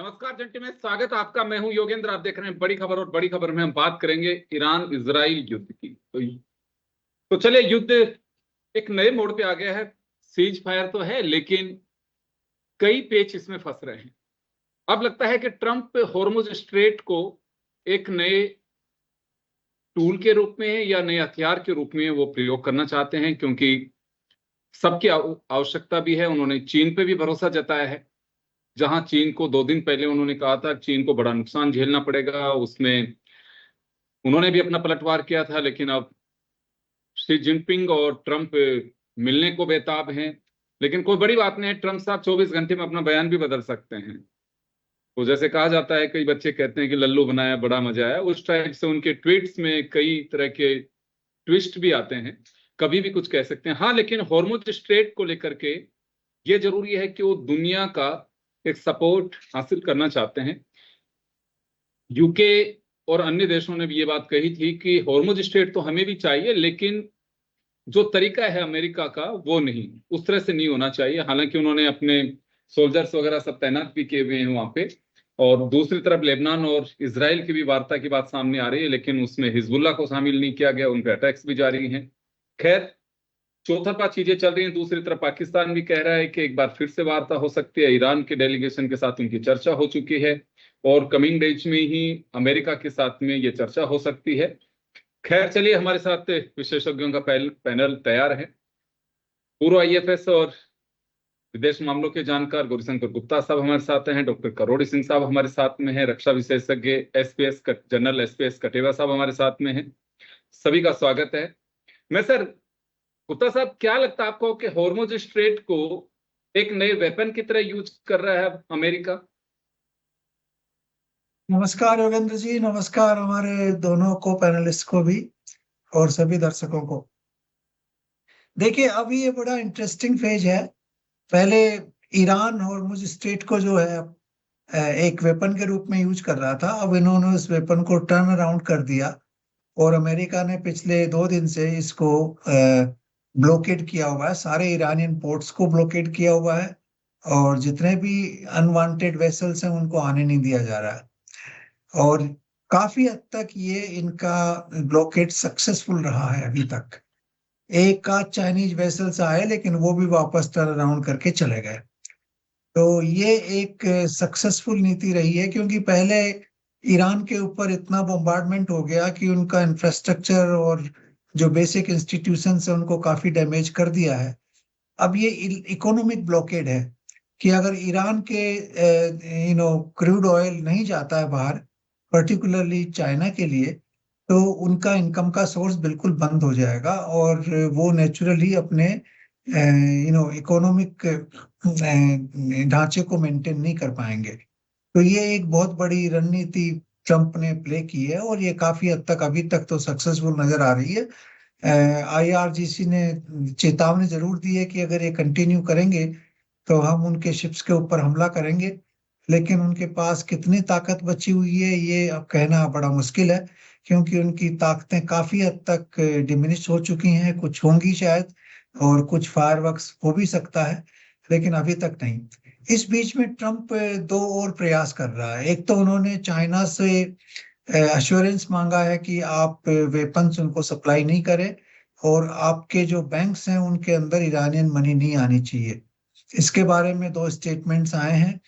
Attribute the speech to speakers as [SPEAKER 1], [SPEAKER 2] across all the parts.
[SPEAKER 1] नमस्कार जंटी में स्वागत आपका। मैं हूं योगेंद्र। आप देख रहे हैं बड़ी खबर और बड़ी खबर में हम बात करेंगे ईरान इजराइल युद्ध की। तो चलिए, युद्ध एक नए मोड़ पे आ गया है। सीज फायर तो है, लेकिन कई पेच इसमें फंस रहे हैं। अब लगता है कि ट्रंप हॉर्मुज स्ट्रेट को एक नए टूल के रूप में या नए हथियार के रूप में वो प्रयोग करना चाहते हैं, क्योंकि सबकी आवश्यकता भी है। उन्होंने चीन पे भी भरोसा जताया है, जहां चीन को 2 दिन पहले उन्होंने कहा था चीन को बड़ा नुकसान झेलना पड़ेगा। उसमें उन्होंने भी अपना पलटवार किया था, लेकिन अब शी जिनपिंग और ट्रंप मिलने को बेताब हैं। लेकिन कोई बड़ी बात नहीं है, ट्रंप साहब 24 घंटे में अपना बयान भी बदल सकते हैं। तो जैसे कहा जाता है, कई बच्चे कहते हैं कि लल्लू बनाया बड़ा मजा आया, उस टाइप से उनके ट्वीट्स में कई तरह के ट्विस्ट भी आते हैं। कभी भी कुछ कह सकते हैं। हाँ, लेकिन हॉर्मुज स्ट्रेट को लेकर के ये जरूरी है कि वो दुनिया का एक सपोर्ट हासिल करना चाहते हैं। यूके और अन्य देशों ने भी ये बात कही थी कि हॉर्मुज स्ट्रेट तो हमें भी चाहिए, लेकिन जो तरीका है अमेरिका का वो नहीं, उस तरह से नहीं होना चाहिए। हालांकि उन्होंने अपने सोल्जर्स वगैरह सब तैनात भी किए हुए हैं वहां पे। और दूसरी तरफ लेबनान और इसराइल की भी वार्ता की बात सामने आ रही है, लेकिन उसमें हिजबुल्लाह को शामिल नहीं किया गया। उन पर अटैक्स भी जारी हैं। खैर, चौतरफा चीजें चल रही हैं। दूसरी तरफ पाकिस्तान भी कह रहा है कि एक बार फिर से वार्ता हो सकती है। ईरान के डेलीगेशन के साथ उनकी चर्चा हो चुकी है और कमिंग डेज में ही अमेरिका के साथ में ये चर्चा हो सकती है। खैर चलिए, हमारे साथ विशेषज्ञों का पैनल तैयार है। पूर्व आईएफएस और विदेश मामलों के जानकार गौरीशंकर गुप्ता साहब हमारे साथ हैं। डॉक्टर करोड़ी सिंह साहब हमारे साथ में हैं। रक्षा विशेषज्ञ जनरल एसपीएस कटेवा साहब हमारे साथ में हैं। सभी का स्वागत है। मैं सर, गुप्ता साहब, क्या लगता है आपको कि हॉर्मुज स्ट्रेट को एक नए वेपन की तरह यूज कर रहा है अमेरिका?
[SPEAKER 2] नमस्कार योगेंद्र जी, नमस्कार हमारे दोनों को पैनलिस्ट को भी और सभी दर्शकों को। देखिए, अभी ये बड़ा इंटरेस्टिंग फेज है। पहले ईरान हॉर्मुज स्ट्रेट को जो है एक वेपन के रूप में यूज कर रहा था। अब इन्होंने उस वेपन को टर्न अराउंड कर दिया और अमेरिका ने पिछले 2 दिन से इसको ब्लॉकेड किया हुआ है। सारे ईरानियन पोर्ट्स को ब्लॉकेड किया हुआ है और जितने भी अनवांटेड वेसल्स हैं उनको आने नहीं दिया जा रहा है। और काफी हद तक ये इनका ब्लॉकेड सक्सेसफुल रहा है अभी तक। एक आध चाइनीज वेसल्स आए, लेकिन वो भी वापस टर्न अराउंड करके चले गए। तो ये एक सक्सेसफुल नीति रही है, क्योंकि पहले ईरान के ऊपर इतना बम्बार्डमेंट हो गया कि उनका इंफ्रास्ट्रक्चर और जो बेसिक इंस्टीट्यूशंस है उनको काफी डैमेज कर दिया है। अब ये इकोनॉमिक ब्लॉकेड है कि अगर ईरान के क्रूड ऑयल नहीं जाता है बाहर, पर्टिकुलरली चाइना के लिए, तो उनका इनकम का सोर्स बिल्कुल बंद हो जाएगा और वो नेचुरली अपने इकोनॉमिक ढांचे को मेंटेन नहीं कर पाएंगे। तो ये एक बहुत बड़ी रणनीति ट्रंप ने प्ले की है और ये काफी हद तक अभी तक तो सक्सेसफुल नजर आ रही है। आईआरजीसी ने चेतावनी जरूर दी है कि अगर ये कंटिन्यू करेंगे तो हम उनके शिप्स के ऊपर हमला करेंगे। लेकिन उनके पास कितनी ताकत बची हुई है ये अब कहना बड़ा मुश्किल है, क्योंकि उनकी ताकतें काफी हद तक डिमिनिश हो चुकी हैं। कुछ होंगी शायद और कुछ फायरवर्क्स हो भी सकता है, लेकिन अभी तक नहीं। इस बीच में ट्रंप दो और प्रयास कर रहा है। एक तो उन्होंने चाइना से एश्योरेंस मांगा है कि आप वेपन्स उनको सप्लाई नहीं करें और आपके जो बैंक्स हैं उनके अंदर ईरानियन मनी नहीं आनी चाहिए। इसके बारे में 2 स्टेटमेंट्स आए हैं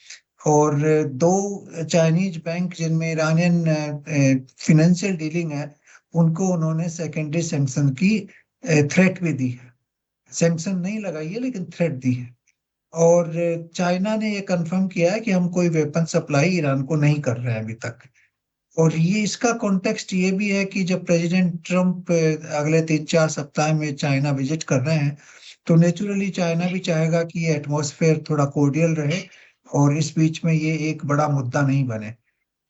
[SPEAKER 2] और 2 चाइनीज बैंक जिनमें ईरानियन फिनेंशियल डीलिंग है उनको उन्होंने सेकेंडरी सैंक्शन की थ्रेट भी दी है। सैंक्शन नहीं लगाई है, लेकिन थ्रेट दी है। और चाइना ने ये कंफर्म किया है कि हम कोई वेपन सप्लाई ईरान को नहीं कर रहे हैं अभी तक। और ये इसका कॉन्टेक्स्ट ये भी है कि जब प्रेसिडेंट ट्रंप अगले 3-4 सप्ताह में चाइना विजिट कर रहे हैं, तो नेचुरली चाइना भी चाहेगा कि ये एटमॉस्फेयर थोड़ा कोर्डियल रहे और इस बीच में ये एक बड़ा मुद्दा नहीं बने।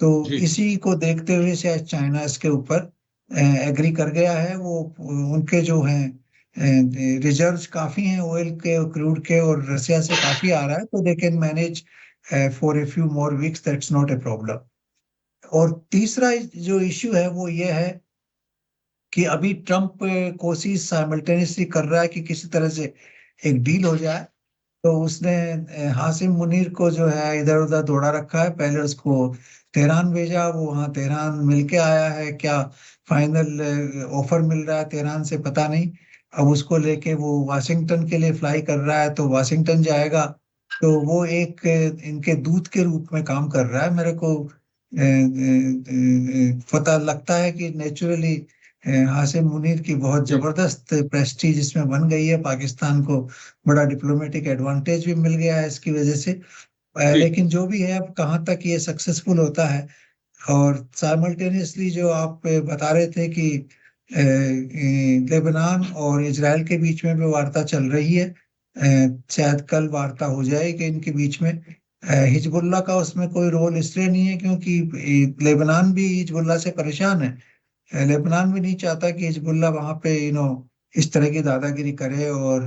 [SPEAKER 2] तो
[SPEAKER 1] जी।
[SPEAKER 2] इसी को देखते हुए शायद चाइना इसके ऊपर एग्री कर गया है। वो उनके जो हैं रिजर्व्स काफी हैं ऑयल के और क्रूड के, और रसिया से काफी आ रहा है, तो they can manage for a few more weeks, that's not a problem. और तीसरा जो इश्यू है वो ये है कि अभी ट्रंप कोशिश साइमल्टेनियसली कर रहा है कि किसी तरह से एक डील हो जाए। तो उसने हासिम मुनीर को जो है इधर उधर दौड़ा रखा है। पहले उसको तेहरान भेजा, वो वहाँ तेहरान मिलके आया है, क्या फाइनल ऑफर मिल रहा है तेहरान से पता नहीं। अब उसको लेके वो वाशिंगटन के लिए फ्लाई कर रहा है, तो वाशिंगटन जाएगा। तो वो एक इनके दूत के रूप में काम कर रहा है। मेरे को पता लगता है कि नेचुरली हासिम मुनीर की बहुत
[SPEAKER 1] जी
[SPEAKER 2] जबरदस्त प्रेस्टीज इसमें बन गई है। पाकिस्तान को बड़ा डिप्लोमेटिक एडवांटेज भी मिल गया है इसकी वजह से।
[SPEAKER 1] जी
[SPEAKER 2] लेकिन जो भी है, अब कहाँ तक ये सक्सेसफुल होता है। और साइमल्टेनियसली जो आप बता रहे थे कि लेबनान और इजराइल के बीच में भी वार्ता चल रही है। शायद कल वार्ता हो जाएगी इनके बीच में। हिजबुल्ला का उसमें कोई रोल इसलिए नहीं है क्योंकि लेबनान भी हिजबुल्ला से परेशान है। लेबनान भी नहीं चाहता कि हिजबुल्ला वहां पे इस तरह की दादागिरी करे और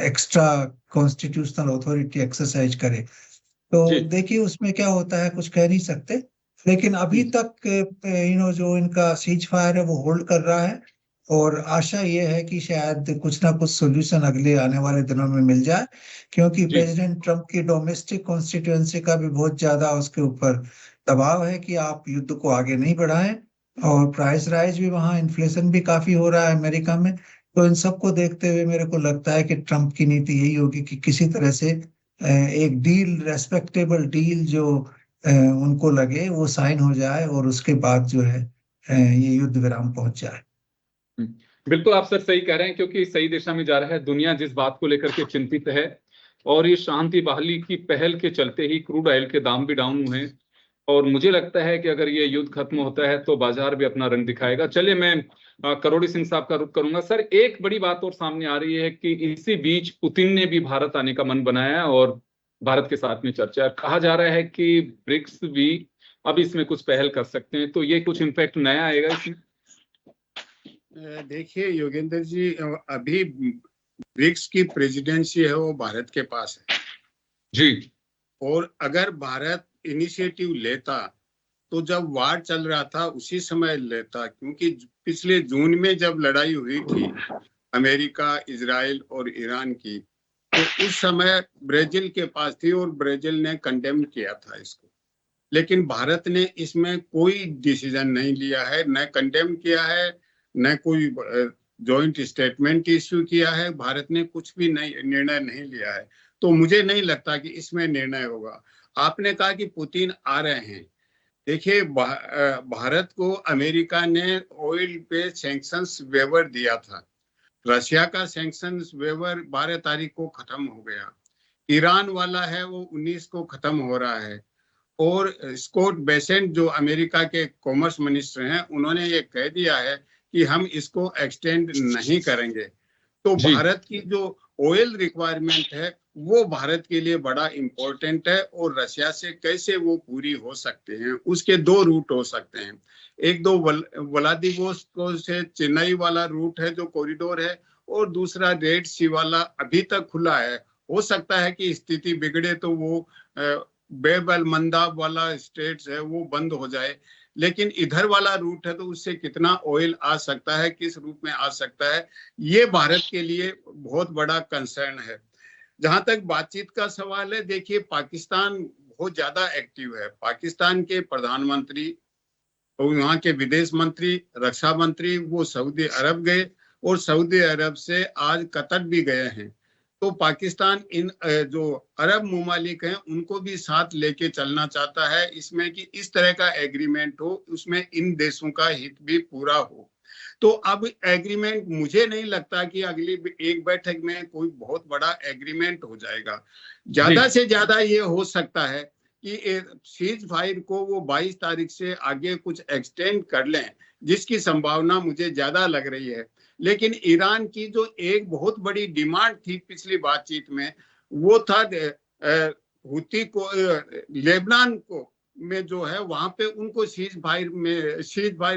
[SPEAKER 2] एक्स्ट्रा कॉन्स्टिट्यूशनल अथॉरिटी एक्सरसाइज करे। तो
[SPEAKER 1] जी
[SPEAKER 2] देखिए उसमें क्या होता है, कुछ कह नहीं सकते। लेकिन अभी
[SPEAKER 1] जी
[SPEAKER 2] तक जो इनका सीज फायर है वो होल्ड कर रहा है। और आशा ये है कि शायद कुछ ना कुछ सोल्यूशन अगले आने वाले दिनों में मिल जाए, क्योंकि
[SPEAKER 1] जी
[SPEAKER 2] प्रेसिडेंट ट्रम्प की डोमेस्टिक कॉन्स्टिट्यूएंसी का भी बहुत ज्यादा उसके ऊपर दबाव है कि आप युद्ध को आगे नहीं बढ़ाएं। और प्राइस राइज भी, वहाँ इन्फ्लेशन भी काफी हो रहा है अमेरिका में। तो इन सबको देखते हुए मेरे को लगता है कि ट्रम्प की नीति यही होगी कि किसी तरह से एक डील, रेस्पेक्टेबल डील जो उनको लगे वो साइन हो जाए, और उसके बाद जो है ये युद्ध विराम पहुंच जाए।
[SPEAKER 1] बिल्कुल आप सर सही कह रहे हैं, क्योंकि सही दिशा में जा रहा है दुनिया जिस बात को लेकर के चिंतित है। और ये शांति बहाली की पहल के चलते ही क्रूड ऑयल के दाम भी डाउन हुए हैं। और मुझे लगता है कि अगर ये युद्ध खत्म होता है तो बाजार भी अपना रंग दिखाएगा। चलिए मैं करोड़ी सिंह साहब का रुख करूंगा। सर एक बड़ी बात और सामने आ रही है कि इसी बीच पुतिन ने भी भारत आने का मन बनाया है और भारत के साथ में चर्चा है। कहा जा रहा है कि ब्रिक्स भी अब इसमें कुछ पहल कर सकते हैं, तो ये कुछ इम्पैक्ट नया आएगा इसमें।
[SPEAKER 3] देखिए योगेंद्र जी, अभी ब्रिक्स की प्रेसिडेंसी है वो भारत के पास है।
[SPEAKER 1] जी
[SPEAKER 3] और अगर भारत इनिशिएटिव लेता तो जब वार चल रहा था उसी समय लेता, क्योंकि पिछले जून में जब लड़ाई हुई थी अमेरिका, इजराइल और ईरान की, तो उस समय ब्राजील के पास थी और ब्राजील ने कंडेम किया था इसको। लेकिन भारत ने इसमें कोई डिसीजन नहीं लिया है, न कंडेम किया है, न कोई जॉइंट स्टेटमेंट इश्यू किया है। भारत ने कुछ भी निर्णय नहीं लिया है। तो मुझे नहीं लगता कि इसमें निर्णय होगा। आपने कहा कि पुतिन आ रहे हैं। देखिए भारत को अमेरिका ने ऑयल पे सैंक्शंस वेवर दिया था। रशिया का सैंक्शंस वेवर 12 तारीख को खत्म हो गया। ईरान वाला है वो 19 को खत्म हो रहा है। और स्कॉट बेसेंट जो अमेरिका के कॉमर्स मिनिस्टर हैं, उन्होंने ये कह दिया है कि हम इसको एक्सटेंड नहीं करेंगे। तो
[SPEAKER 1] जी
[SPEAKER 3] भारत की जो ऑयल रिक्वायरमेंट है वो भारत के लिए बड़ा इंपॉर्टेंट है। और रशिया से कैसे वो पूरी हो सकते हैं, उसके दो रूट हो सकते हैं। एक दो व्लादिवोस्टोक से चेन्नई वाला रूट है जो कॉरिडोर है, और दूसरा रेड सी वाला अभी तक खुला है। हो सकता है कि स्थिति बिगड़े तो वो बेबल मंदाब वाला स्टेट्स है वो बंद हो जाए। लेकिन इधर वाला रूट है तो उससे कितना ऑयल आ सकता है, किस रूप में आ सकता है, ये भारत के लिए बहुत बड़ा कंसर्न है। जहां तक बातचीत का सवाल है, देखिए पाकिस्तान बहुत ज्यादा एक्टिव है। पाकिस्तान के प्रधानमंत्री और वहाँ के विदेश मंत्री, रक्षा मंत्री वो सऊदी अरब गए और सऊदी अरब से आज कतर भी गए हैं। तो पाकिस्तान इन जो अरब ममालिक हैं उनको भी साथ लेके चलना चाहता है इसमें, कि इस तरह का एग्रीमेंट हो उसमें इन देशों का हित भी पूरा हो। तो अब एग्रीमेंट, मुझे नहीं लगता कि अगली एक बैठक में कोई बहुत बड़ा एग्रीमेंट हो जाएगा। ज्यादा से ज्यादा ये हो सकता है कि सीज फायर को वो 22 तारीख से आगे कुछ एक्सटेंड कर लें, जिसकी संभावना मुझे ज्यादा लग रही है। लेकिन ईरान की जो एक बहुत बड़ी डिमांड थी पिछली बातचीत में, वो था हुती को, लेबनान को में जो है वहां पे उनको सीज फायर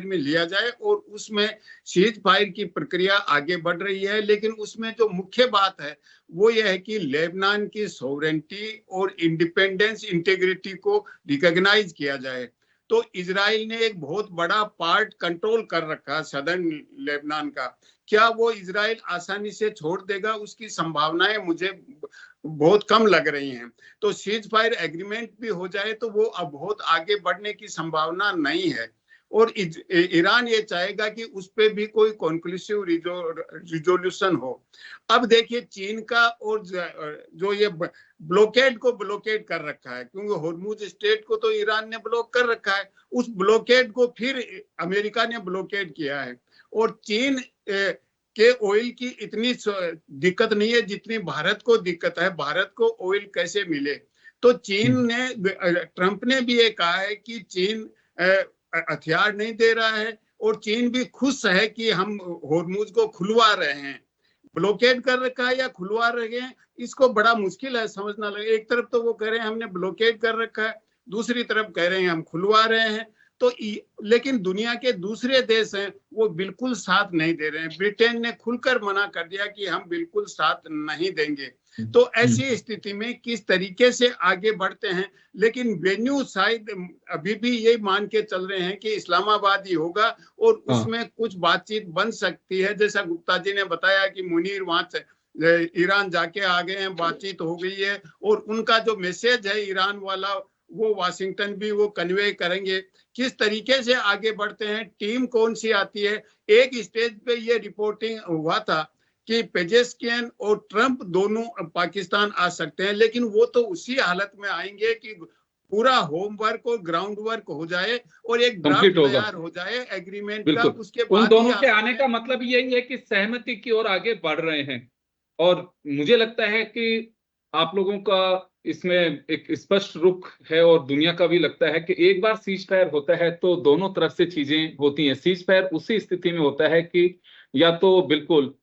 [SPEAKER 3] में लिया जाए, और उसमें सीज फायर की प्रक्रिया आगे बढ़ रही है। लेकिन उसमें जो मुख्य बात है वो ये है कि लेबनान की सॉवरेंटी और इंडिपेंडेंस, इंटेग्रिटी को रिकॉग्नाइज किया जाए। तो इजराइल ने एक बहुत बड़ा पार्ट कंट्रोल कर रखा है सदर्न लेबनान का। क्या वो इजराइल आसानी से छोड़ देगा, उसकी संभावनाएं मुझे बहुत कम लग रही हैं। तो सीज फायर एग्रीमेंट भी हो जाए तो वो अब बहुत आगे बढ़ने की संभावना नहीं है, और ईरान ये चाहेगा कि उस पर भी कोई कॉन्क्लूसिव रिजोल्यूशन हो। अब देखिए चीन का और जो ये ब्लॉकेड को ब्लॉकेड कर रखा है, क्योंकि होर्मुज स्ट्रेट को तो ईरान ने ब्लॉक कर रखा है, उस ब्लॉकेड को फिर अमेरिका ने ब्लॉकेड किया है। और चीन के ऑयल की इतनी दिक्कत नहीं है जितनी भारत को दिक्कत है, भारत को ऑयल कैसे मिले। तो चीन ने, ट्रंप ने भी ये कहा है कि चीन हथियार नहीं दे रहा है, और चीन भी खुश है कि हम होर्मुज को खुलवा रहे हैं। ब्लॉकेड कर रखा है या खुलवा रहे हैं, इसको बड़ा मुश्किल है समझना लगे। एक तरफ तो वो कह रहे हैं हमने ब्लॉकेड कर रखा है, दूसरी तरफ कह रहे हैं हम खुलवा रहे हैं। तो लेकिन दुनिया के दूसरे देश हैं वो बिल्कुल साथ नहीं दे रहे हैं। ब्रिटेन ने खुलकर मना कर दिया कि हम बिल्कुल साथ नहीं देंगे। तो ऐसी स्थिति में किस तरीके से आगे बढ़ते हैं, लेकिन वेन्यू शायद अभी भी ये मान के चल रहे हैं कि इस्लामाबाद ही होगा, और उसमें कुछ बातचीत बन सकती है। जैसा गुप्ता जी ने बताया कि मुनीर वहां से ईरान जाके आ गए हैं, बातचीत हो गई है, और उनका जो मैसेज है ईरान वाला वो वाशिंगटन भी वो कन्वे करेंगे। किस तरीके से आगे बढ़ते हैं, टीम कौन सी आती है। एक स्टेज पे ये रिपोर्टिंग हुआ था कि पेजेस्कियन और ट्रंप दोनों पाकिस्तान आ सकते हैं, लेकिन वो तो उसी हालत में आएंगे कि पूरा होमवर्क और ग्राउंड वर्क हो जाए और एक ड्राफ्ट तैयार हो जाए एग्रीमेंट का। उसके बाद
[SPEAKER 1] उन दोनों के आने का मतलब यही है कि सहमति की ओर आगे बढ़ रहे हैं। और मुझे लगता है कि आप लोगों का इसमें एक स्पष्ट रुख है, और दुनिया का भी लगता है कि एक बार सीज फायर होता है तो दोनों तरफ से चीजें होती हैं। सीज फायर उसी स्थिति में होता है कि या तो बिल्कुल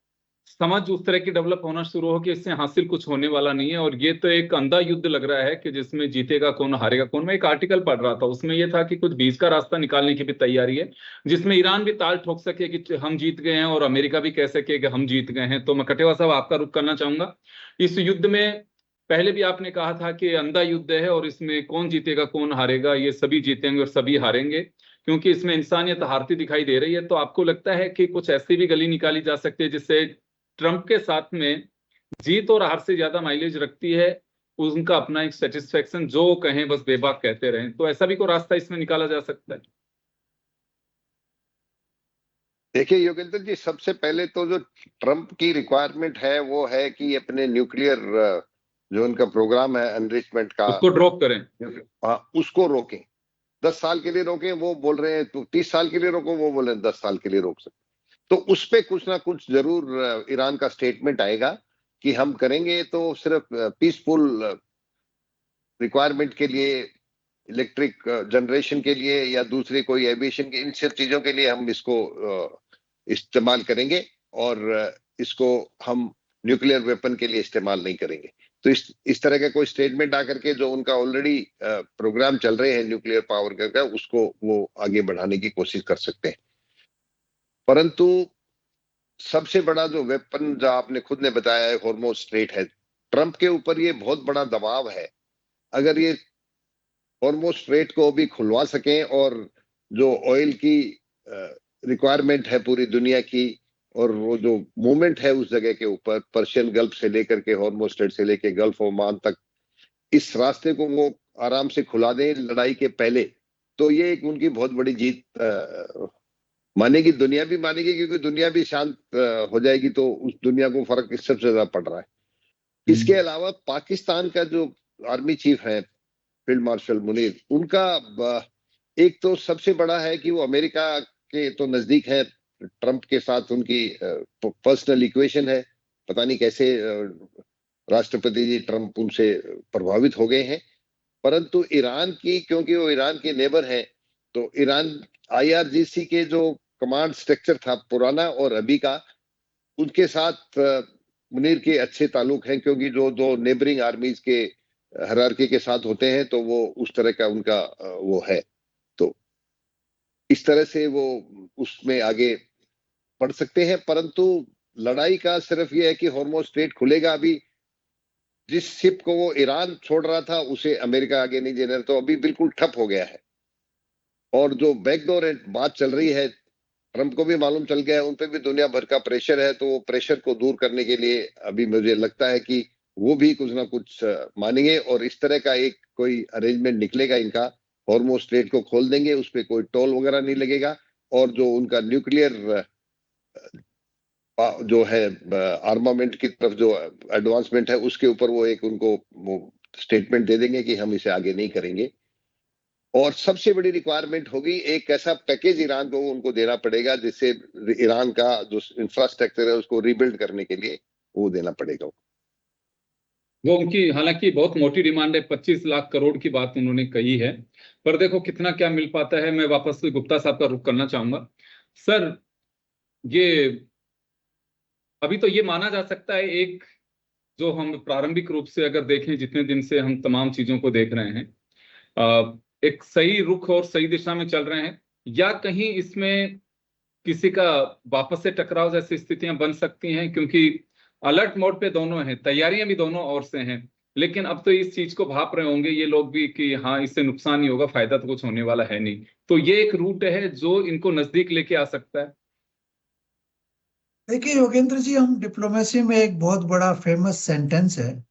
[SPEAKER 1] समझ उस तरह की डेवलप होना शुरू हो कि इससे हासिल कुछ होने वाला नहीं है, और ये तो एक अंधा युद्ध लग रहा है कि जिसमें जीतेगा कौन हारेगा कौन। मैं एक आर्टिकल पढ़ रहा था, उसमें यह था कि कुछ बीच का रास्ता निकालने की भी तैयारी है, जिसमें ईरान भी ताल ठोक सके कि हम जीत गए हैं, और अमेरिका भी कह सके कि हम जीत गए हैं। तो मैं कटेवा साहब आपका रुख करना चाहूंगा इस युद्ध में। पहले भी आपने कहा था कि अंधा युद्ध है, और इसमें कौन जीतेगा कौन हारेगा, ये सभी जीतेंगे और सभी हारेंगे, क्योंकि इसमें इंसानियत हारती दिखाई दे रही है। तो आपको लगता है कि कुछ ऐसी भी गली निकाली जा सकती है जिससे ट्रंप के साथ में जीत और हार से ज्यादा माइलेज रखती है उनका अपना एक सेटिस्फेक्शन, जो कहें बस बेबाक कहते रहें। तो ऐसा भी कोई रास्ता इसमें निकाला जा सकता है?
[SPEAKER 4] देखिए योगेंद्र जी, सबसे पहले तो जो ट्रंप की रिक्वायरमेंट है वो है कि अपने न्यूक्लियर जो उनका प्रोग्राम है एनरिचमेंट का,
[SPEAKER 1] उसको ड्रॉप करें।
[SPEAKER 4] उसको रोकें। 10 साल के लिए रोकें, वो बोल रहे हैं। तो 30 साल के लिए रोको, वो बोल रहे हैं 10 साल के लिए रोक सकते। तो उस पे कुछ ना कुछ जरूर ईरान का स्टेटमेंट आएगा कि हम करेंगे, तो सिर्फ पीसफुल रिक्वायरमेंट के लिए, इलेक्ट्रिक जनरेशन के लिए या दूसरे कोई एविएशन के, इन सब चीजों के लिए हम इसको इस्तेमाल करेंगे, और इसको हम न्यूक्लियर वेपन के लिए इस्तेमाल नहीं करेंगे। तो इस तरह का कोई स्टेटमेंट आकर के जो उनका ऑलरेडी प्रोग्राम चल रहे हैं न्यूक्लियर पावर का, उसको वो आगे बढ़ाने की कोशिश कर सकते हैं। परंतु सबसे बड़ा जो वेपन, जो आपने खुद ने बताया है, होर्मुज स्ट्रेट है। ट्रंप के ऊपर ये बहुत बड़ा दबाव है। अगर ये होर्मुज स्ट्रेट को भी खुलवा सकें, और जो ऑयल की रिक्वायरमेंट है पूरी दुनिया की, और वो जो मूवमेंट है उस जगह के ऊपर, पर्शियन गल्फ से लेकर के होर्मुज स्ट्रेट से लेकर गल्फ ओमान तक, इस रास्ते को वो आराम से खुला दें लड़ाई के पहले, तो ये एक उनकी बहुत बड़ी जीत मानेगी। दुनिया भी मानेगी, क्योंकि दुनिया भी शांत हो जाएगी, तो उस दुनिया को फर्क इस सबसे ज्यादा पड़ रहा है। इसके अलावा पाकिस्तान का जो आर्मी चीफ है फील्ड मार्शल मुनीर, उनका एक तो सबसे बड़ा है कि वो अमेरिका के तो नजदीक है। ट्रंप के साथ उनकी पर्सनल इक्वेशन है। पता नहीं कैसे राष्ट्रपति जी ट्रंप उनसे प्रभावित हो गए हैं। परंतु ईरान की, क्योंकि वो ईरान के नेबर हैं, तो ईरान IRGC के जो कमांड स्ट्रक्चर था पुराना और अभी का, उनके साथ मुनीर के अच्छे ताल्लुक हैं, क्योंकि जो दो नेबरिंग आर्मीज के हायरार्की के साथ होते हैं, तो वो उस तरह का उनका वो है। तो इस तरह से वो उसमें आगे बढ़ सकते हैं। परंतु लड़ाई का सिर्फ ये है कि होर्मुज स्ट्रेट खुलेगा। अभी जिस शिप को वो ईरान छोड़ रहा था, उसे अमेरिका आगे नहीं देना, तो अभी बिल्कुल ठप हो गया है। और जो बैकडोर बात चल रही है, ट्रंप को भी मालूम चल गया है, उन पे भी दुनिया भर का प्रेशर है, तो प्रेशर को दूर करने के लिए अभी मुझे लगता है कि वो भी कुछ ना कुछ मानेंगे और इस तरह का एक कोई अरेंजमेंट निकलेगा इनका। हॉर्मुज़ स्ट्रेट को खोल देंगे, उस पर कोई टोल वगैरह नहीं लगेगा, और जो उनका न्यूक्लियर जो है आर्मामेंट की तरफ जो एडवांसमेंट है, उसके ऊपर वो एक उनको स्टेटमेंट दे देंगे कि हम इसे आगे नहीं करेंगे। और सबसे बड़ी रिक्वायरमेंट होगी, एक ऐसा पैकेज ईरान को उनको देना पड़ेगा जिससे ईरान का जो इंफ्रास्ट्रक्चर है उसको रीबिल्ड करने के लिए वो देना पड़ेगा।
[SPEAKER 1] वो उनकी हालांकि बहुत मोटी डिमांड है, 25 लाख करोड़ की बात उन्होंने कही है, पर देखो कितना क्या मिल पाता है। मैं वापस से गुप्ता साहब का रुख करना चाहूंगा। सर, ये अभी तो ये माना जा सकता है, एक जो हम प्रारंभिक रूप से अगर देखें, जितने दिन से हम तमाम चीजों को देख रहे हैं, एक सही रुख और सही दिशा में चल रहे हैं, या कहीं इसमें किसी का वापस से टकराव जैसी स्थितियां बन सकती हैं, क्योंकि अलर्ट मोड पे दोनों हैं, तैयारियां भी दोनों ओर से हैं, लेकिन अब तो इस चीज को भाप रहे होंगे ये लोग भी कि हाँ, इससे नुकसान ही होगा, फायदा तो कुछ होने वाला है नहीं। तो ये एक रूट है जो इनको नजदीक लेके आ सकता है।
[SPEAKER 2] देखिए योगेंद्र जी, हम डिप्लोमेसी में एक बहुत बड़ा फेमस सेंटेंस है,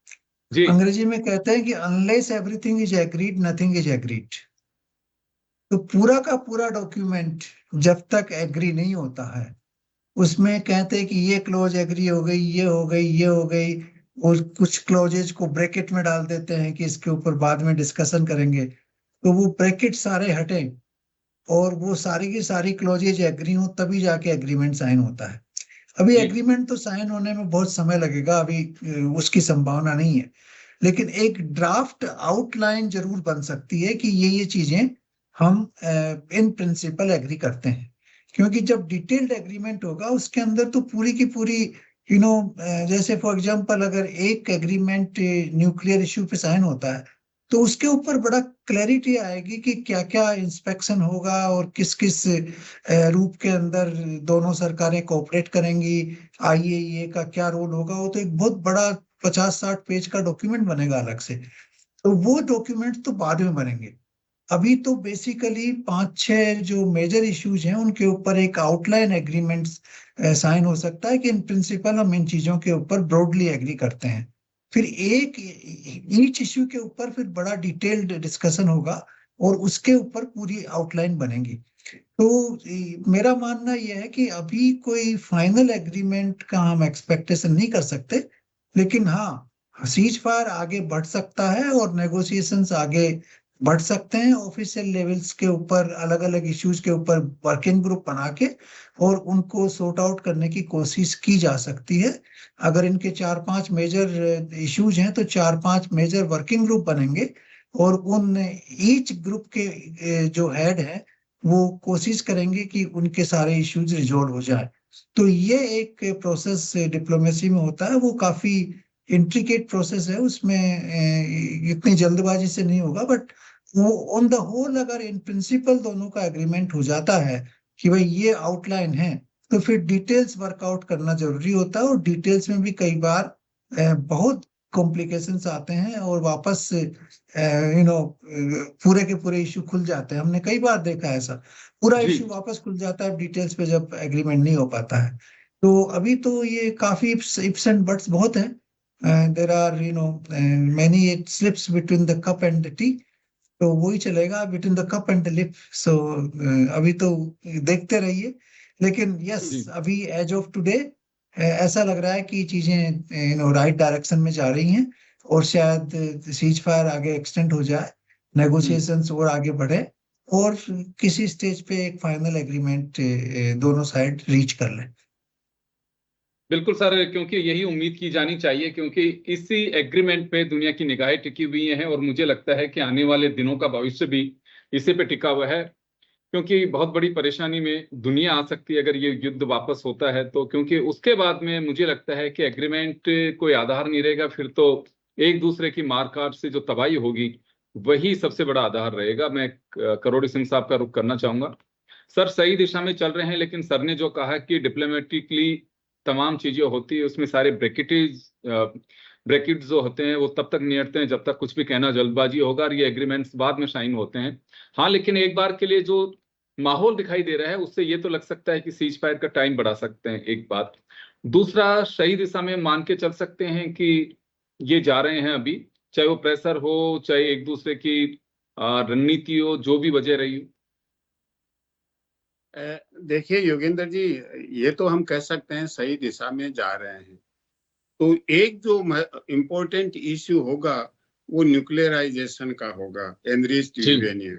[SPEAKER 1] जी
[SPEAKER 2] अंग्रेजी में कहते हैं कि unless everything is agreed nothing is agreed. तो पूरा का पूरा डॉक्यूमेंट जब तक एग्री नहीं होता है, उसमें कहते हैं कि ये क्लोज एग्री हो गई, ये हो गई, ये हो गई, और कुछ क्लोजेज को ब्रैकेट में डाल देते हैं कि इसके ऊपर बाद में डिस्कशन करेंगे, तो वो ब्रैकेट सारे हटे और वो सारी की सारी क्लोजेज एग्री हो तभी जाके एग्रीमेंट साइन होता है। अभी
[SPEAKER 1] जी
[SPEAKER 2] एग्रीमेंट तो साइन होने में बहुत समय लगेगा, अभी उसकी संभावना नहीं है, लेकिन एक ड्राफ्ट आउटलाइन जरूर बन सकती है कि ये चीजें हम इन प्रिंसिपल एग्री करते हैं। क्योंकि जब डिटेल्ड एग्रीमेंट होगा उसके अंदर तो पूरी की पूरी जैसे फॉर एग्जांपल अगर एक एग्रीमेंट न्यूक्लियर इश्यू पे साइन होता है तो उसके ऊपर बड़ा क्लैरिटी आएगी कि क्या क्या इंस्पेक्शन होगा और किस किस रूप के अंदर दोनों सरकारें कोऑपरेट करेंगी, आईएईए का क्या रोल होगा। वो तो एक बहुत बड़ा 50-60 पेज का डॉक्यूमेंट बनेगा अलग से। तो वो डॉक्यूमेंट तो बाद में बनेंगे। अभी तो बेसिकली 5-6 जो मेजर इश्यूज हैं उनके ऊपर एक आउटलाइन एग्रीमेंट साइन हो सकता है कि इन प्रिंसिपल हम इन चीजों के ऊपर ब्रॉडली एग्री करते हैं। फिर एक ईच इश्यू के ऊपर फिर बड़ा डिटेल्ड डिस्कशन होगा और उसके ऊपर पूरी आउटलाइन बनेगी। तो मेरा मानना यह है कि अभी कोई फाइनल एग्रीमेंट का हम एक्सपेक्टेशन नहीं कर सकते, लेकिन हाँ, सीज फायर आगे बढ़ सकता है और नेगोशिएशंस आगे बढ़ सकते हैं। ऑफिशियल लेवल्स के ऊपर अलग अलग इश्यूज के ऊपर वर्किंग ग्रुप बना के और उनको सॉर्ट आउट करने की कोशिश की जा सकती है। अगर इनके 4-5 मेजर इश्यूज हैं तो 4-5 मेजर वर्किंग ग्रुप बनेंगे और उन ईच ग्रुप के जो हेड है वो कोशिश करेंगे कि उनके सारे इश्यूज रिजोल्व हो जाए। तो ये एक प्रोसेस डिप्लोमेसी में होता है, वो काफी इंट्रिकेट प्रोसेस है, उसमें इतनी जल्दबाजी से नहीं होगा, बट वो ऑन द होल अगर इन प्रिंसिपल दोनों का एग्रीमेंट हो जाता है कि भाई ये आउटलाइन है, तो फिर डिटेल्स वर्कआउट करना जरूरी होता है। और डिटेल्स में भी कई बार बहुत कॉम्प्लिकेशंस आते हैं और वापस पूरे के पूरे इश्यू खुल जाते हैं। हमने कई बार देखा है ऐसा, पूरा
[SPEAKER 1] जी
[SPEAKER 2] इश्यू वापस खुल जाता है डिटेल्स पे जब एग्रीमेंट नहीं हो पाता है। तो अभी तो ये काफी इफ्स एंड बट्स बहुत हैं। There are many it slips between the cup and the tea, तो वही चलेगा between the cup and the lip. So अभी तो देखते रहिए, लेकिन यस
[SPEAKER 1] जी
[SPEAKER 2] अभी एज ऑफ टुडे ऐसा लग रहा है कि चीजें राइट डायरेक्शन में जा रही हैं और शायद सीज फायर आगे एक्सटेंड हो जाए, नेगोशिएशंस और आगे बढ़े और किसी स्टेज पे एक फाइनल एग्रीमेंट दोनों साइड रीच कर लें।
[SPEAKER 1] बिल्कुल सर, क्योंकि यही उम्मीद की जानी चाहिए, क्योंकि इसी एग्रीमेंट पे दुनिया की निगाहें टिकी हुई हैं और मुझे लगता है कि आने वाले दिनों का भविष्य भी इसी पे टिका हुआ है। क्योंकि बहुत बड़ी परेशानी में दुनिया आ सकती है अगर ये युद्ध वापस होता है तो, क्योंकि उसके बाद में मुझे लगता है कि एग्रीमेंट कोई आधार नहीं रहेगा, फिर तो एक दूसरे की मारकाट से जो तबाही होगी वही सबसे बड़ा आधार रहेगा। मैं करोड़ी सिंह साहब का रुख करना चाहूंगा। सर, सही दिशा में चल रहे हैं, लेकिन सर ने जो कहा कि डिप्लोमेटिकली तमाम चीजें होती है उसमें सारे ब्रैकेटेज ब्रैकेट्स जो होते हैं वो तब तक नहीं हटते हैं जब तक कुछ भी कहना जल्दबाजी होगा, और ये एग्रीमेंट्स बाद में साइन होते हैं। हाँ, लेकिन एक बार के लिए जो माहौल दिखाई दे रहा है उससे ये तो लग सकता है कि सीज फायर का टाइम बढ़ा सकते हैं, एक बात। दूसरा, सही दिशा में मान के चल सकते हैं कि ये जा रहे हैं अभी, चाहे वो प्रेशर हो, चाहे एक दूसरे की रणनीति हो, जो भी वजह रही हो।
[SPEAKER 3] देखिए योगेंद्र जी, ये तो हम कह सकते हैं सही दिशा में जा रहे हैं। तो एक जो इम्पोर्टेंट इश्यू होगा वो न्यूक्लियराइजेशन का होगा, एनरिच्ड यूरेनियम।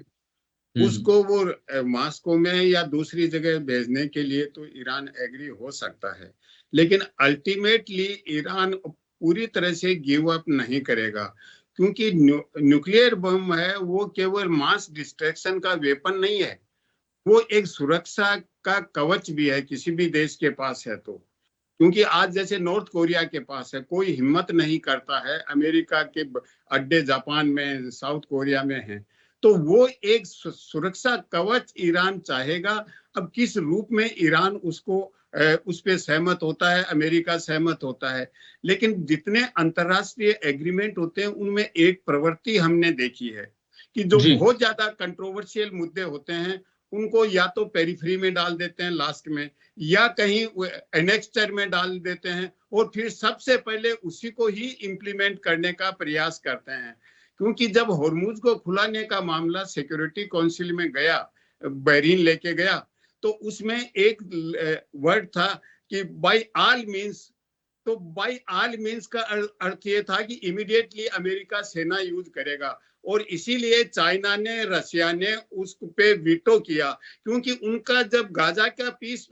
[SPEAKER 3] उसको वो मॉस्को में या दूसरी जगह भेजने के लिए तो ईरान एग्री हो सकता है, लेकिन अल्टीमेटली ईरान पूरी तरह से गिव अप नहीं करेगा, क्योंकि न्यूक्लियर बम है वो केवल मास डिस्ट्रैक्शन का वेपन नहीं है, वो एक सुरक्षा का कवच भी है किसी भी देश के पास है तो। क्योंकि आज जैसे नॉर्थ कोरिया के पास है, कोई हिम्मत नहीं करता है, अमेरिका के अड्डे जापान में, साउथ कोरिया में है, तो वो एक सुरक्षा कवच ईरान चाहेगा। अब किस रूप में ईरान उसको उस पे सहमत होता है, अमेरिका सहमत होता है, लेकिन जितने अंतरराष्ट्रीय एग्रीमेंट होते हैं उनमें एक प्रवृत्ति हमने देखी है कि जो बहुत ज्यादा कंट्रोवर्शियल मुद्दे होते हैं उनको या तो पेरिफेरी में डाल देते हैं लास्ट में, या कहीं एनेक्स्चर में डाल देते हैं, और फिर सबसे पहले उसी को ही इम्प्लीमेंट करने का प्रयास करते हैं। क्योंकि जब होर्मुज को खुलाने का मामला सिक्योरिटी काउंसिल में गया, बहरीन लेके गया, तो उसमें एक वर्ड था कि बाय ऑल मीन्स। तो बाय ऑल मीन्स का अर्थ ये था कि इमीडिएटली अमेरिका सेना यूज करेगा, और इसीलिए चाइना ने, रशिया ने उस पे वीटो किया, क्योंकि उनका जब गाजा का पीस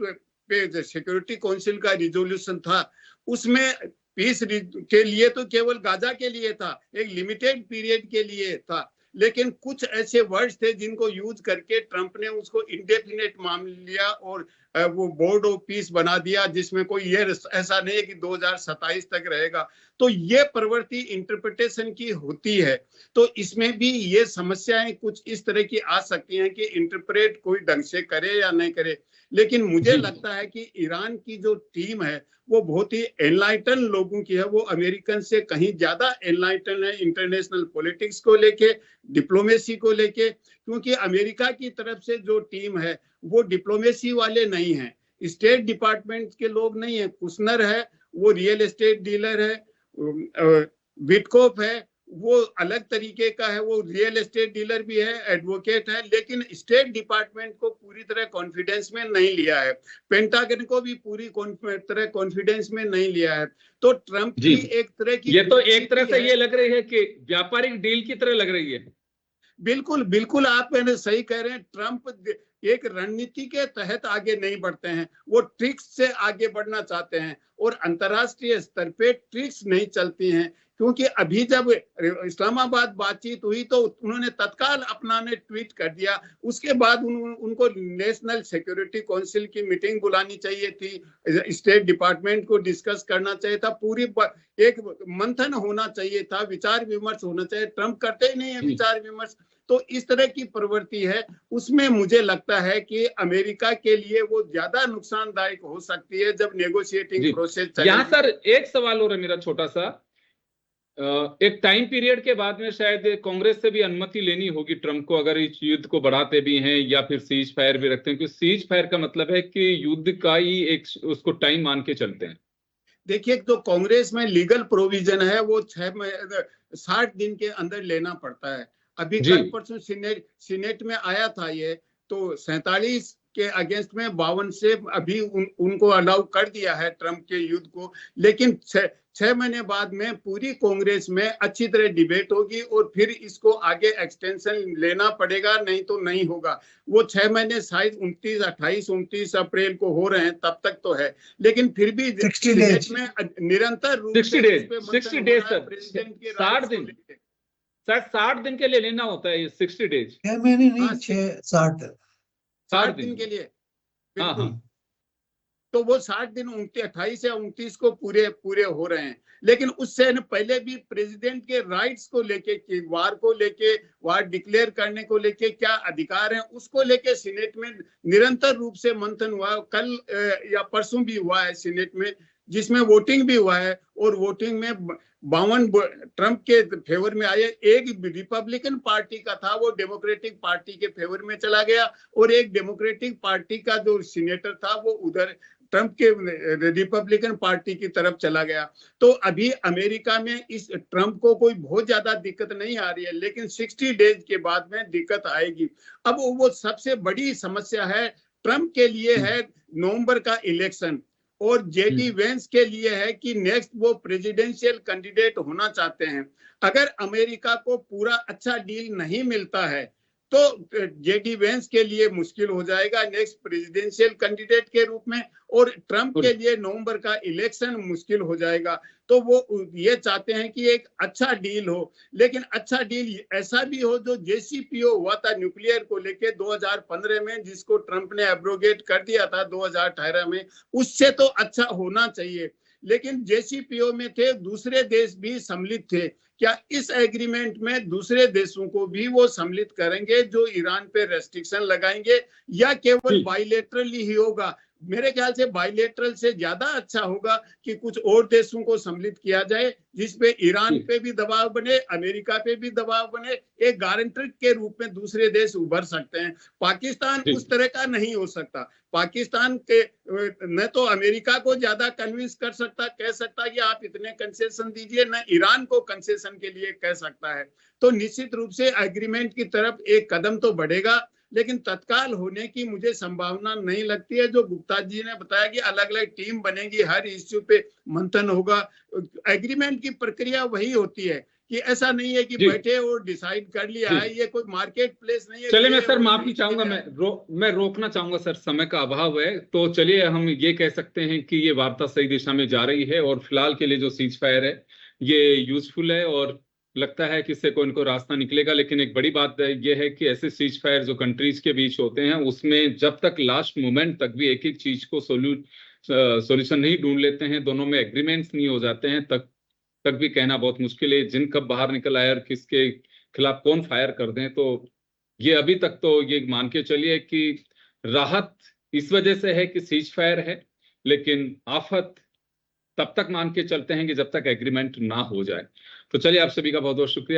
[SPEAKER 3] पे सिक्योरिटी काउंसिल का रिजोल्यूशन था, उसमें पीस के लिए तो केवल गाजा के लिए था, एक लिमिटेड पीरियड के लिए था, लेकिन कुछ ऐसे वर्ड्स थे जिनको यूज करके ट्रंप ने उसको इंडेफिनेट मान लिया और वो बोर्ड ऑफ पीस बना दिया, जिसमें कोई ये ऐसा नहीं है कि 2027 तक रहेगा। तो ये प्रवृत्ति इंटरप्रिटेशन की होती है, तो इसमें भी ये समस्याएं कुछ इस तरह की आ सकती हैं कि इंटरप्रेट कोई ढंग से करे या नहीं करे। लेकिन मुझे लगता है कि ईरान की जो टीम है वो बहुत ही एनलाइटन लोगों की है, वो अमेरिकन से कहीं ज्यादा एनलाइटन है इंटरनेशनल पॉलिटिक्स को लेके, डिप्लोमेसी को लेके। क्योंकि अमेरिका की तरफ से जो टीम है वो डिप्लोमेसी वाले नहीं है, स्टेट डिपार्टमेंट के लोग नहीं है। कुशनर है, वो रियल एस्टेट डीलर है, विटकोफ है, वो अलग तरीके का है, वो रियल एस्टेट डीलर भी है, एडवोकेट है, लेकिन स्टेट डिपार्टमेंट को पूरी तरह कॉन्फिडेंस में नहीं लिया है, पेंटागन को भी पूरी तरह कॉन्फिडेंस में नहीं लिया है। तो ट्रंप की एक तरह की,
[SPEAKER 1] ये तो एक तरह से ये लग रही है कि व्यापारिक डील की तरह लग रही है।
[SPEAKER 3] बिल्कुल बिल्कुल, आप मैंने सही कह रहे हैं। ट्रंप एक रणनीति के तहत आगे नहीं बढ़ते हैं, वो ट्रिक्स से आगे बढ़ना चाहते हैं, और अंतरराष्ट्रीय स्तर पे ट्रिक्स नहीं चलती हैं। क्योंकि अभी जब इस्लामाबाद बातचीत हुई तो उन्होंने तत्काल अपना ने ट्वीट कर दिया, उसके बाद उनको नेशनल सिक्योरिटी काउंसिल की मीटिंग बुलानी चाहिए थी, स्टेट डिपार्टमेंट को डिस्कस करना चाहिए था, पूरी एक मंथन होना चाहिए था, विचार विमर्श होना चाहिए। ट्रंप करते ही नहीं है विचार विमर्श। तो इस तरह की प्रवृत्ति है, उसमें मुझे लगता है कि अमेरिका के लिए वो ज्यादा नुकसानदायक हो सकती है जब नेगोशिएटिंग प्रोसेस चलेगी।
[SPEAKER 1] यहाँ सर एक सवाल और है मेरा छोटा सा, एक टाइम पीरियड के बाद में शायद कांग्रेस से भी अनुमति लेनी होगी ट्रंप को, अगर इस युद्ध को बढ़ाते भी हैं या फिर सीज फायर भी रखते हैं, क्योंकि सीज फायर का मतलब है कि युद्ध का ही एक उसको टाइम मान के चलते हैं।
[SPEAKER 3] देखिए, तो कांग्रेस में लीगल प्रोविजन है, वो 60 दिन के अंदर लेना पड़ता है। अभी कल परसों सीनेट में आया था ये, तो 47 के अगेंस्ट में 52 से अभी उनको अलाउ कर दिया है ट्रंप के युद्ध को। लेकिन 6 महीने बाद में पूरी कांग्रेस में अच्छी तरह डिबेट होगी और फिर इसको आगे एक्सटेंशन लेना पड़ेगा, नहीं तो नहीं होगा। वो 6 महीने शायद 29 अप्रैल को हो रहे हैं, तब तक तो है, लेकिन फिर भी सीनेट में निरंतर रूप से
[SPEAKER 1] 60 डेज प्रेसिडेंट के 60 दिन, सर 60 दिन के लिए लेना होता है ये 60 डेज।
[SPEAKER 2] 6 महीने नहीं,
[SPEAKER 3] 60 दिन के लिए। बिल्कुल। तो वो 60 दिन 28 या 29 को पूरे हो रहे हैं। लेकिन उससे पहले भी प्रेसिडेंट के राइट्स को लेके, वार को लेके, वार डिक्लेयर करने को लेके क्या अधिकार हैं, उसको लेके सीनेट में निरंतर रूप से मंथन हुआ। कल या परसों भी हुआ है सीनेट में, जिसमें वोटिंग भी हुआ है, और वोटिंग में ट्रंप के फेवर में आए, एक रिपब्लिकन पार्टी का था वो डेमोक्रेटिक पार्टी के फेवर में चला गया, और एक डेमोक्रेटिक पार्टी का जो सीनेटर था वो उधर ट्रंप के रिपब्लिकन पार्टी की तरफ चला गया। तो अभी अमेरिका में इस ट्रंप को कोई बहुत ज्यादा दिक्कत नहीं आ रही है, लेकिन 60 डेज के बाद में दिक्कत आएगी। अब वो सबसे बड़ी समस्या है ट्रंप के लिए है नवंबर का इलेक्शन, और जेडी वेंस के लिए है कि नेक्स्ट वो प्रेसिडेंशियल कैंडिडेट होना चाहते हैं। अगर अमेरिका को पूरा अच्छा डील नहीं मिलता है तो जेडी वेंस के लिए मुश्किल हो जाएगा नेक्स्ट प्रेसिडेंशियल कैंडिडेट के रूप में, और ट्रंप के लिए नवंबर का इलेक्शन मुश्किल हो जाएगा। तो वो ये चाहते हैं कि एक अच्छा डील हो, लेकिन अच्छा डील ऐसा भी हो जो जेसीपीओ हुआ था न्यूक्लियर को लेके 2015 में, जिसको ट्रंप ने एब्रोगेट कर दिया था 2018 में, उससे तो अच्छा होना चाहिए। लेकिन जेसीपीओ में थे दूसरे देश भी सम्मिलित थे, क्या इस एग्रीमेंट में दूसरे देशों को भी वो सम्मिलित करेंगे जो ईरान पे रेस्ट्रिक्शन लगाएंगे, या केवल बाइलेटरली ही होगा? मेरे ख्याल से बाइलेटरल से ज्यादा अच्छा होगा कि कुछ और देशों को सम्मिलित किया जाए, जिसपे ईरान पे भी दबाव बने, अमेरिका पे भी दबाव बने, एक गारंटर के रूप में दूसरे देश उभर सकते हैं। पाकिस्तान उस तरह का नहीं हो सकता। पाकिस्तान के न तो अमेरिका को ज्यादा कन्विंस कर सकता, कह सकता कि आप इतने कंसेशन दीजिए, न ईरान को कंसेशन के लिए कह सकता है। तो निश्चित रूप से एग्रीमेंट की तरफ एक कदम तो बढ़ेगा, लेकिन तत्काल होने की मुझे संभावना नहीं लगती है। जो गुप्ता जी ने बताया कि अलग अलग टीम बनेगी, हर इश्यू पे मंथन होगा, एग्रीमेंट की प्रक्रिया वही होती है कि ऐसा नहीं है कि बैठे और डिसाइड कर लिया है, ये कोई मार्केट प्लेस नहीं है।
[SPEAKER 1] चलिए मैं सर माफी चाहूंगा, मैं रोकना चाहूंगा सर, समय का अभाव है। तो चलिए हम ये कह सकते हैं कि ये वार्ता सही दिशा में जा रही है, और फिलहाल के लिए जो सीज फायर है ये यूजफुल है, और लगता है कि इससे कोई इनको रास्ता निकलेगा। लेकिन एक बड़ी बात ये है कि ऐसे सीज फायर जो कंट्रीज के बीच होते हैं, उसमें जब तक लास्ट मोमेंट तक भी एक एक चीज को सोल्यूशन नहीं ढूंढ लेते हैं, दोनों में एग्रीमेंट्स नहीं हो जाते हैं, तक भी कहना बहुत मुश्किल है जिन कब बाहर निकल आए और किसके खिलाफ कौन फायर कर दें। तो ये अभी तक तो ये मान के चलिए कि राहत इस वजह से है कि सीज फायर है, लेकिन आफत तब तक मान के चलते हैं कि जब तक एग्रीमेंट ना हो जाए। तो चलिए आप सभी का बहुत बहुत शुक्रिया।